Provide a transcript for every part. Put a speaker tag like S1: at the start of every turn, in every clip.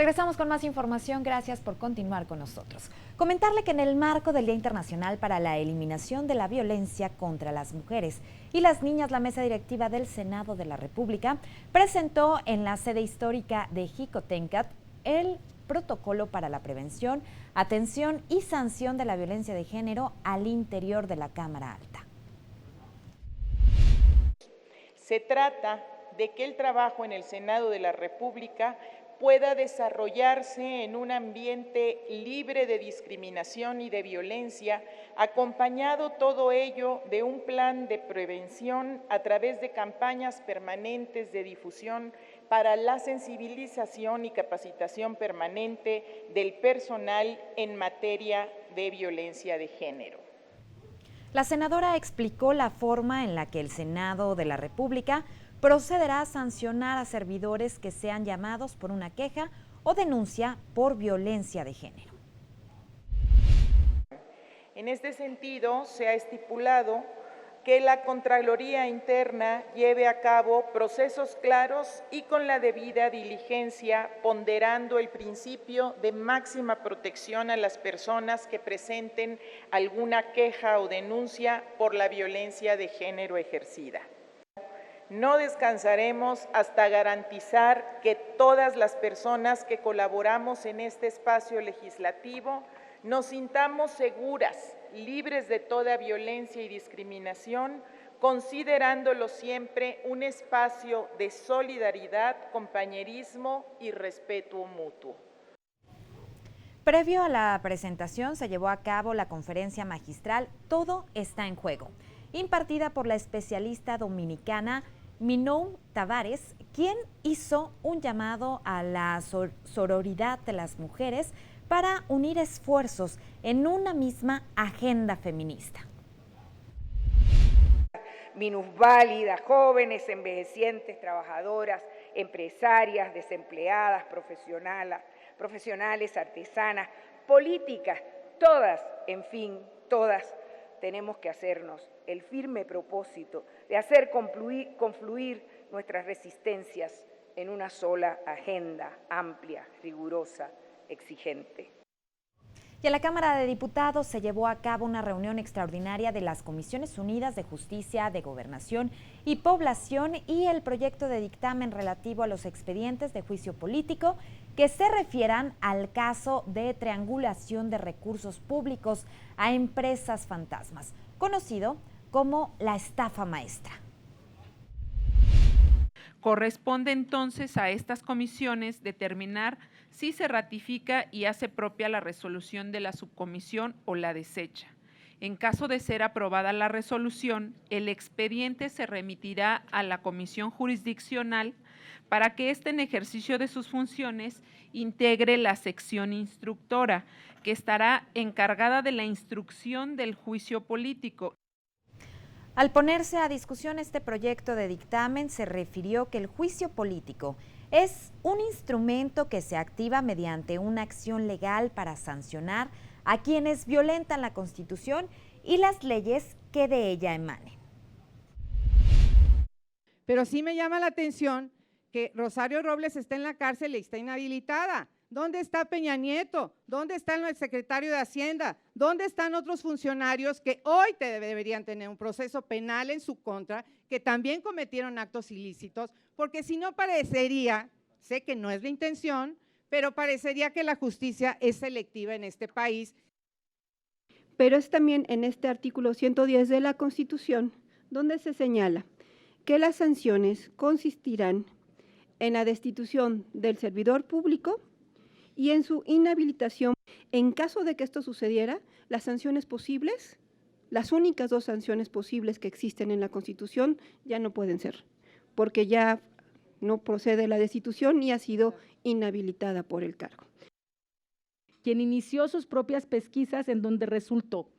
S1: Regresamos con más información, gracias por continuar con nosotros. Comentarle que en el marco del Día Internacional para la Eliminación de la Violencia contra las Mujeres y las Niñas, la mesa directiva del Senado de la República presentó en la sede histórica de Jicotencat el protocolo para la prevención, atención y sanción de la violencia de género al interior de la Cámara Alta.
S2: Se trata de que el trabajo en el Senado de la República pueda desarrollarse en un ambiente libre de discriminación y de violencia, acompañado todo ello de un plan de prevención a través de campañas permanentes de difusión para la sensibilización y capacitación permanente del personal en materia de violencia de género.
S1: La senadora explicó la forma en la que el Senado de la República procederá a sancionar a servidores que sean llamados por una queja o denuncia por violencia de género.
S2: En este sentido, se ha estipulado que la Contraloría Interna lleve a cabo procesos claros y con la debida diligencia, ponderando el principio de máxima protección a las personas que presenten alguna queja o denuncia por la violencia de género ejercida. No descansaremos hasta garantizar que todas las personas que colaboramos en este espacio legislativo nos sintamos seguras, libres de toda violencia y discriminación, considerándolo siempre un espacio de solidaridad, compañerismo y respeto mutuo.
S1: Previo a la presentación se llevó a cabo la conferencia magistral Todo está en juego, impartida por la especialista dominicana Minou Tavares, quien hizo un llamado a la sororidad de las mujeres para unir esfuerzos en una misma agenda feminista.
S3: Minusválidas, jóvenes, envejecientes, trabajadoras, empresarias, desempleadas, profesionales, artesanas, políticas, todas, en fin, todas tenemos que hacernos el firme propósito de hacer confluir nuestras resistencias en una sola agenda amplia, rigurosa, exigente.
S1: Y en la Cámara de Diputados se llevó a cabo una reunión extraordinaria de las Comisiones Unidas de Justicia, de Gobernación y Población y el proyecto de dictamen relativo a los expedientes de juicio político que se refieran al caso de triangulación de recursos públicos a empresas fantasmas, conocido como la estafa maestra.
S4: Corresponde entonces a estas comisiones determinar si se ratifica y hace propia la resolución de la subcomisión o la desecha. En caso de ser aprobada la resolución, el expediente se remitirá a la comisión jurisdiccional para que éste, en ejercicio de sus funciones, integre la sección instructora, que estará encargada de la instrucción del juicio político.
S1: Al ponerse a discusión este proyecto de dictamen, se refirió que el juicio político es un instrumento que se activa mediante una acción legal para sancionar a quienes violentan la Constitución y las leyes que de ella emanen.
S5: Pero sí me llama la atención que Rosario Robles está en la cárcel y está inhabilitada. ¿Dónde está Peña Nieto? ¿Dónde está el secretario de Hacienda? ¿Dónde están otros funcionarios que hoy deberían tener un proceso penal en su contra, que también cometieron actos ilícitos? Porque si no parecería, sé que no es la intención, pero parecería que la justicia es selectiva en este país.
S6: Pero es también en este artículo 110 de la Constitución donde se señala que las sanciones consistirán en la destitución del servidor público y en su inhabilitación. En caso de que esto sucediera, las sanciones posibles, las únicas dos sanciones posibles que existen en la Constitución, ya no pueden ser, porque ya no procede la destitución y ha sido inhabilitada por el cargo.
S7: Quien inició sus propias pesquisas en donde resultó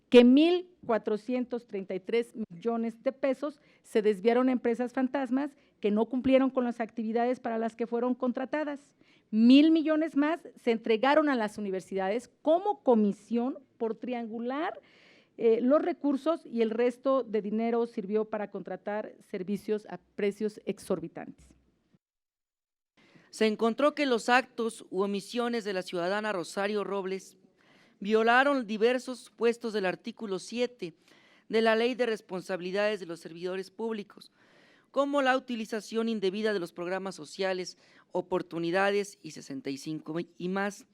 S7: que 1,433 millones de pesos se desviaron a empresas fantasmas que no cumplieron con las actividades para las que fueron contratadas. 1,000 millones más se entregaron a las universidades como comisión por triangular los recursos, y el resto de dinero sirvió para contratar servicios a precios exorbitantes.
S8: se encontró que los actos u omisiones de la ciudadana Rosario Robles violaron diversos supuestos del artículo 7 de la Ley de Responsabilidades de los Servidores Públicos, como la utilización indebida de los programas sociales, oportunidades y 65 y más.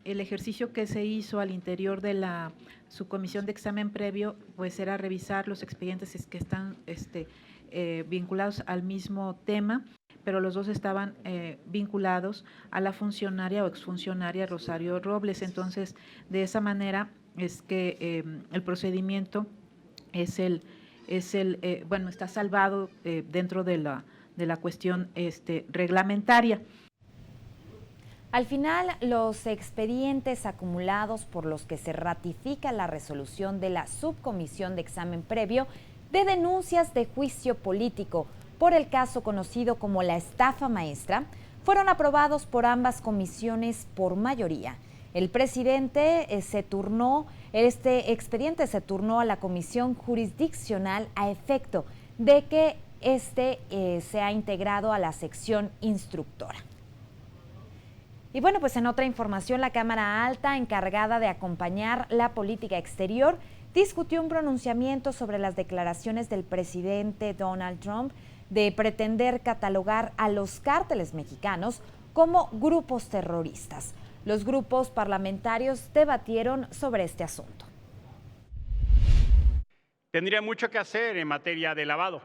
S9: El ejercicio que se hizo al interior de la subcomisión de examen previo, pues era revisar los expedientes que están vinculados al mismo tema, pero los dos estaban vinculados a la funcionaria o exfuncionaria Rosario Robles. Entonces, de esa manera es que el procedimiento está salvado dentro de la cuestión reglamentaria.
S1: Al final, los expedientes acumulados por los que se ratifica la resolución de la subcomisión de examen previo de denuncias de juicio político por el caso conocido como la estafa maestra fueron aprobados por ambas comisiones por mayoría. Este expediente se turnó a la comisión jurisdiccional a efecto de que sea integrado a la sección instructora. Y bueno, pues en otra información, la Cámara Alta, encargada de acompañar la política exterior, discutió un pronunciamiento sobre las declaraciones del presidente Donald Trump de pretender catalogar a los cárteles mexicanos como grupos terroristas. Los grupos parlamentarios debatieron sobre este asunto.
S10: Tendría mucho que hacer en materia de lavado.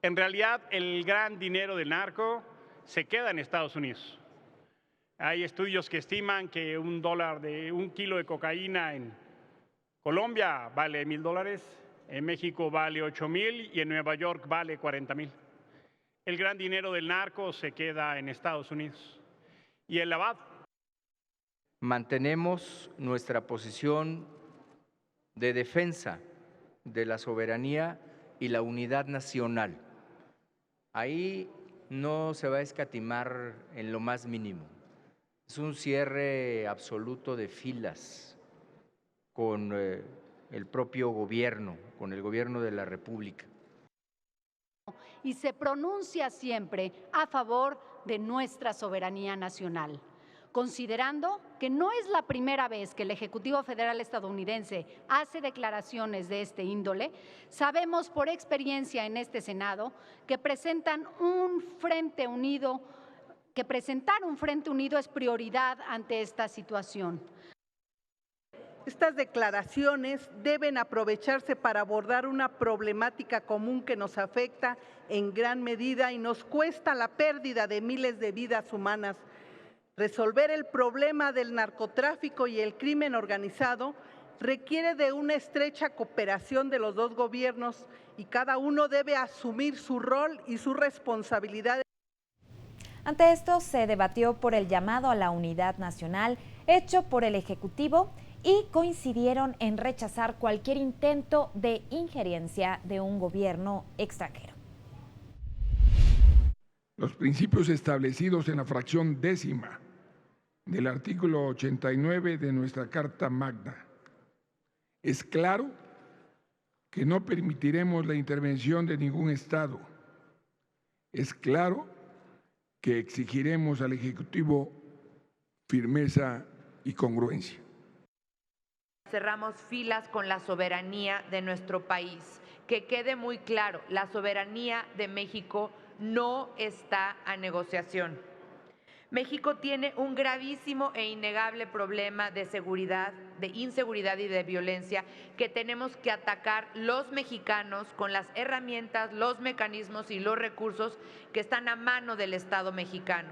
S10: En realidad, el gran dinero del narco se queda en Estados Unidos. Hay estudios que estiman que un kilo de cocaína en Colombia vale $1,000, en México vale 8,000 y en Nueva York vale 40,000. El gran dinero del narco se queda en Estados Unidos. Y el lavado.
S11: Mantenemos nuestra posición de defensa de la soberanía y la unidad nacional. Ahí no se va a escatimar en lo más mínimo. Es un cierre absoluto de filas con el propio gobierno, con el gobierno de la República.
S12: Y se pronuncia siempre a favor de nuestra soberanía nacional, considerando que no es la primera vez que el Ejecutivo Federal estadounidense hace declaraciones de este índole. Sabemos por experiencia en este Senado que presentar un frente unido es prioridad ante esta situación.
S13: Estas declaraciones deben aprovecharse para abordar una problemática común que nos afecta en gran medida y nos cuesta la pérdida de miles de vidas humanas. Resolver el problema del narcotráfico y el crimen organizado requiere de una estrecha cooperación de los dos gobiernos y cada uno debe asumir su rol y su responsabilidad.
S1: Ante esto, se debatió por el llamado a la unidad nacional hecho por el Ejecutivo y coincidieron en rechazar cualquier intento de injerencia de un gobierno extranjero.
S14: Los principios establecidos en la fracción 10ª del artículo 89 de nuestra Carta Magna. Es claro que no permitiremos la intervención de ningún Estado. Es claro que exigiremos al Ejecutivo firmeza y congruencia.
S15: Cerramos filas con la soberanía de nuestro país. Que quede muy claro, la soberanía de México no está a negociación. México tiene un gravísimo e innegable problema de seguridad, de inseguridad y de violencia que tenemos que atacar los mexicanos con las herramientas, los mecanismos y los recursos que están a mano del Estado mexicano.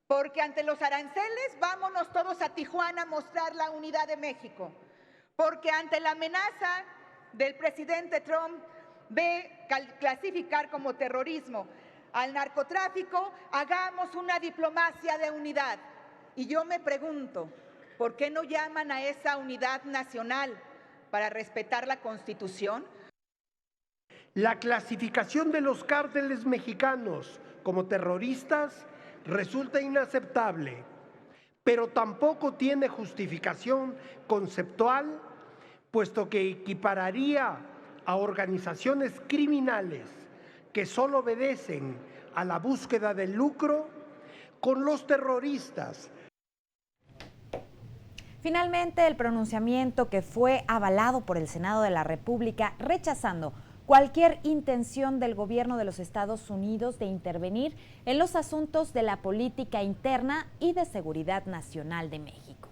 S16: Porque ante los aranceles, vámonos todos a Tijuana a mostrar la unidad de México. Porque ante la amenaza del presidente Trump de clasificar como terrorismo al narcotráfico, hagamos una diplomacia de unidad. Y yo me pregunto, ¿por qué no llaman a esa unidad nacional para respetar la Constitución?
S17: La clasificación de los cárteles mexicanos como terroristas resulta inaceptable, pero tampoco tiene justificación conceptual, puesto que equipararía a organizaciones criminales que solo obedecen a la búsqueda del lucro con los terroristas.
S1: Finalmente, el pronunciamiento que fue avalado por el Senado de la República rechazando cualquier intención del gobierno de los Estados Unidos de intervenir en los asuntos de la política interna y de seguridad nacional de México.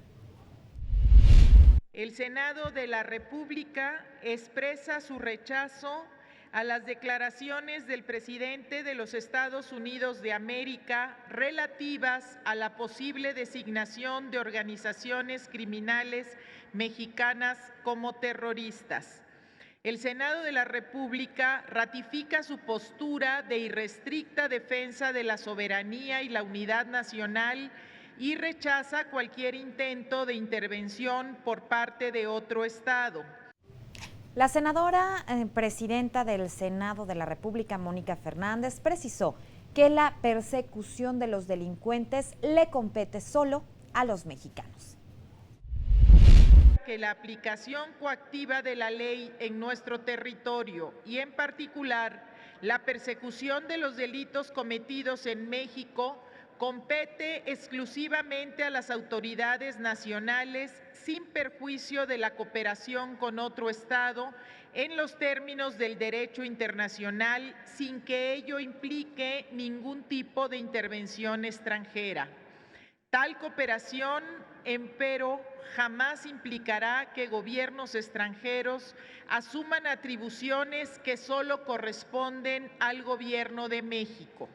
S2: El Senado de la República expresa su rechazo a las declaraciones del presidente de los Estados Unidos de América relativas a la posible designación de organizaciones criminales mexicanas como terroristas. El Senado de la República ratifica su postura de irrestricta defensa de la soberanía y la unidad nacional y rechaza cualquier intento de intervención por parte de otro Estado.
S1: La senadora presidenta del Senado de la República, Mónica Fernández, precisó que la persecución de los delincuentes le compete solo a los mexicanos.
S2: Que la aplicación coactiva de la ley en nuestro territorio y en particular la persecución de los delitos cometidos en México compete exclusivamente a las autoridades nacionales sin perjuicio de la cooperación con otro Estado en los términos del derecho internacional, sin que ello implique ningún tipo de intervención extranjera. Tal cooperación, empero, jamás implicará que gobiernos extranjeros asuman atribuciones que solo corresponden al Gobierno de México.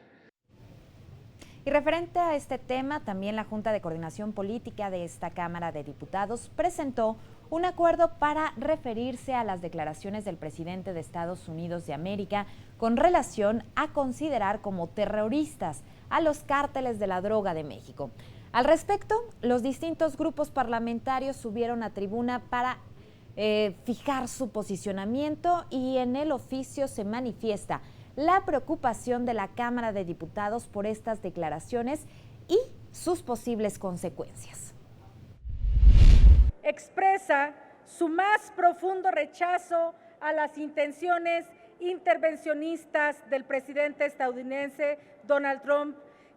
S1: Y referente a este tema, también la Junta de Coordinación Política de esta Cámara de Diputados presentó un acuerdo para referirse a las declaraciones del presidente de Estados Unidos de América con relación a considerar como terroristas a los cárteles de la droga de México. Al respecto, los distintos grupos parlamentarios subieron a tribuna para fijar su posicionamiento y en el oficio se manifiesta la preocupación de la Cámara de Diputados por estas declaraciones y sus posibles consecuencias.
S18: Expresa su más profundo rechazo a las intenciones intervencionistas del presidente estadounidense Donald Trump,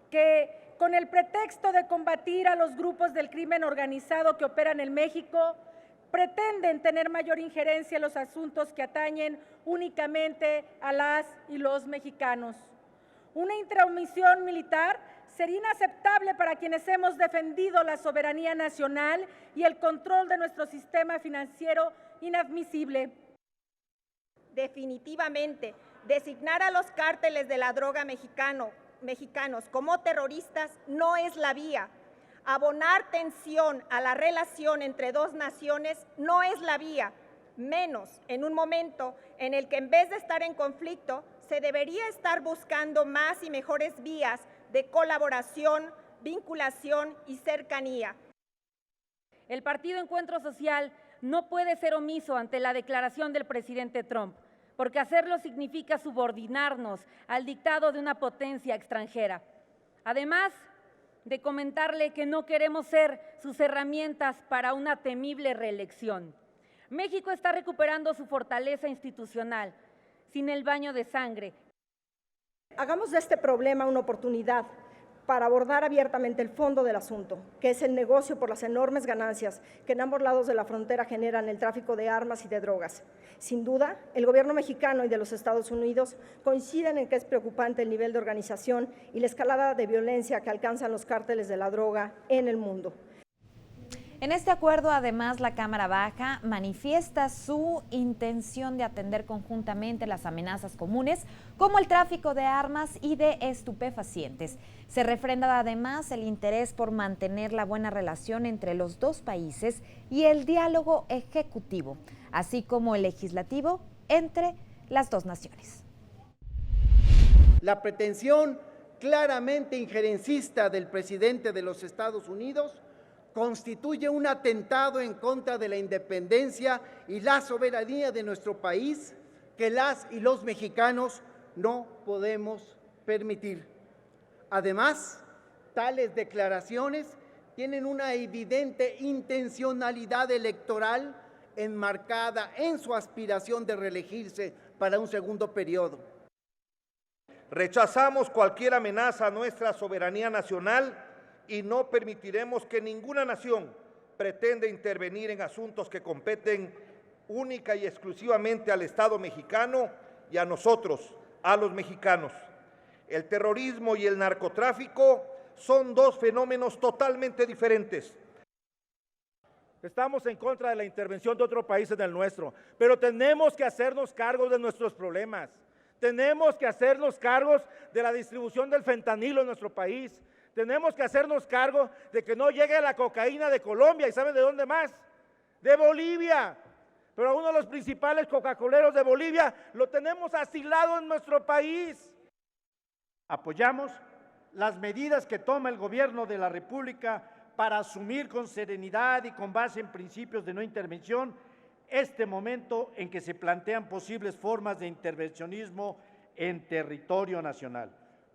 S18: que con el pretexto de combatir a los grupos del crimen organizado que operan en México, pretenden tener mayor injerencia en los asuntos que atañen únicamente a las y los mexicanos. Una intromisión militar sería inaceptable para quienes hemos defendido la soberanía nacional y el control de nuestro sistema financiero, inadmisible.
S19: Definitivamente, designar a los cárteles de la droga mexicanos como terroristas no es la vía. Abonar tensión a la relación entre dos naciones no es la vía, menos en un momento en el que en vez de estar en conflicto, se debería estar buscando más y mejores vías de colaboración, vinculación y cercanía.
S18: El Partido Encuentro Social no puede ser omiso ante la declaración del presidente Trump, porque hacerlo significa subordinarnos al dictado de una potencia extranjera. Además de comentarle que no queremos ser sus herramientas para una temible reelección. México está recuperando su fortaleza institucional, sin el baño de sangre.
S20: Hagamos de este problema una oportunidad para abordar abiertamente el fondo del asunto, que es el negocio por las enormes ganancias que en ambos lados de la frontera generan el tráfico de armas y de drogas. Sin duda, el gobierno mexicano y de los Estados Unidos coinciden en que es preocupante el nivel de organización y la escalada de violencia que alcanzan los cárteles de la droga en el mundo.
S1: En este acuerdo, además, la Cámara Baja manifiesta su intención de atender conjuntamente las amenazas comunes, como el tráfico de armas y de estupefacientes. Se refrenda además el interés por mantener la buena relación entre los dos países y el diálogo ejecutivo, así como el legislativo entre las dos naciones.
S21: La pretensión claramente injerencista del presidente de los Estados Unidos constituye un atentado en contra de la independencia y la soberanía de nuestro país que las y los mexicanos no podemos permitir. Además, tales declaraciones tienen una evidente intencionalidad electoral enmarcada en su aspiración de reelegirse para un segundo periodo.
S3: Rechazamos cualquier amenaza a nuestra soberanía nacional y no permitiremos que ninguna nación pretenda intervenir en asuntos que competen única y exclusivamente al Estado mexicano y a nosotros, a los mexicanos. El terrorismo y el narcotráfico son dos fenómenos totalmente diferentes.
S22: Estamos en contra de la intervención de otro país en el nuestro, pero tenemos que hacernos cargo de nuestros problemas. Tenemos que hacernos cargos de la distribución del fentanilo en nuestro país. Tenemos que hacernos cargo de que no llegue la cocaína de Colombia. ¿Y saben de dónde más? De Bolivia. Pero a uno de los principales coca-coleros de Bolivia lo tenemos asilado en nuestro país.
S17: Apoyamos las medidas que toma el gobierno de la República para asumir con serenidad y con base en principios de no intervención este momento en que se plantean posibles formas de intervencionismo en territorio nacional.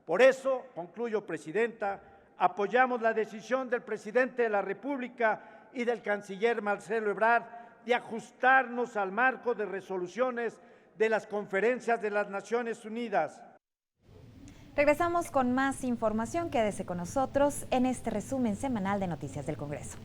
S17: Por eso, concluyo, Presidenta, apoyamos la decisión del Presidente de la República y del Canciller Marcelo Ebrard de ajustarnos al marco de resoluciones de las conferencias de las Naciones Unidas.
S1: Regresamos con más información. Quédese con nosotros en este resumen semanal de Noticias del Congreso.